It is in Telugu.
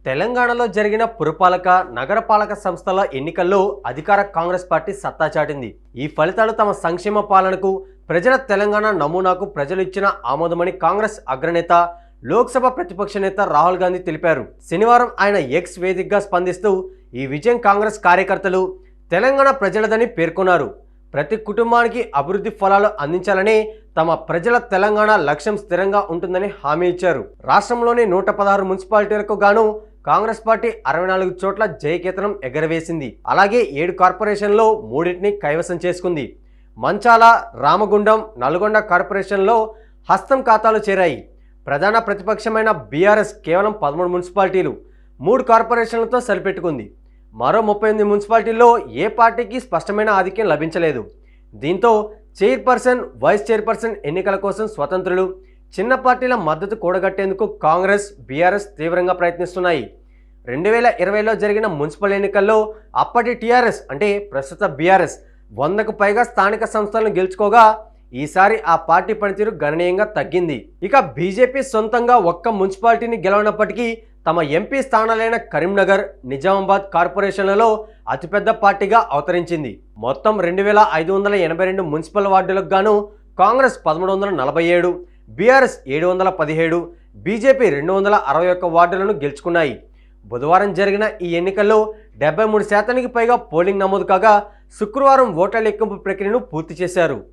తెలంగాణలో జరిగిన పురపాలక నగరపాలక సంస్థల ఎన్నికల్లో అధికార కాంగ్రెస్ పార్టీ సత్తా చాటింది. ఈ ఫలితాలు తమ సంక్షేమ పాలనకు, ప్రజల తెలంగాణ నమూనాకు ప్రజలు ఇచ్చిన ఆమోదమని కాంగ్రెస్ అగ్రనేత, లోక్సభ ప్రతిపక్ష నేత రాహుల్ గాంధీ తెలిపారు. శనివారం ఆయన ఎక్స్ వేదికగా స్పందిస్తూ ఈ విజయం కాంగ్రెస్ కార్యకర్తలు, తెలంగాణ ప్రజలదని పేర్కొన్నారు. ప్రతి కుటుంబానికి అభివృద్ధి ఫలాలు అందించాలని తమ ప్రజల తెలంగాణ లక్ష్యం స్థిరంగా ఉంటుందని హామీ ఇచ్చారు. రాష్ట్రంలోని 116 మున్సిపాలిటీలకు గాను కాంగ్రెస్ పార్టీ 64 చోట్ల జయకేతనం ఎగరవేసింది. అలాగే 7 కార్పొరేషన్లో 3టిని కైవసం చేసుకుంది. మంచాల, రామగుండం, నల్గొండ కార్పొరేషన్లో హస్తం ఖాతాలు చేరాయి. ప్రధాన ప్రతిపక్షమైన బీఆర్ఎస్ కేవలం 13 మున్సిపాలిటీలు, 3 కార్పొరేషన్లతో సరిపెట్టుకుంది. మరో 38 మున్సిపాలిటీల్లో ఏ పార్టీకి స్పష్టమైన ఆధిక్యం లభించలేదు. దీంతో చైర్పర్సన్, వైస్ చైర్పర్సన్ ఎన్నికల కోసం స్వతంత్రులు, చిన్న పార్టీల మద్దతు కూడగట్టేందుకు కాంగ్రెస్, బీఆర్ఎస్ తీవ్రంగా ప్రయత్నిస్తున్నాయి. 2020లో జరిగిన మున్సిపల్ ఎన్నికల్లో అప్పటి టీఆర్ఎస్ అంటే ప్రస్తుత బీఆర్ఎస్ 100కు పైగా స్థానిక సంస్థలను గెలుచుకోగా ఈసారి ఆ పార్టీ పనితీరు గణనీయంగా తగ్గింది. ఇక బీజేపీ సొంతంగా ఒక్క మున్సిపాలిటీని గెలవనప్పటికీ తమ ఎంపీ స్థానాలైన కరీంనగర్, నిజామాబాద్ కార్పొరేషన్లలో అతిపెద్ద పార్టీగా అవతరించింది. మొత్తం 2582 మున్సిపల్ వార్డులకు గాను కాంగ్రెస్ 1347, బీఆర్ఎస్ 717, బీజేపీ 261 వార్డులను గెలుచుకున్నాయి. బుధవారం జరిగిన ఈ ఎన్నికల్లో 73% పైగా పోలింగ్ నమోదు కాగా శుక్రవారం ఓట్ల లెక్కింపు ప్రక్రియను పూర్తి చేశారు.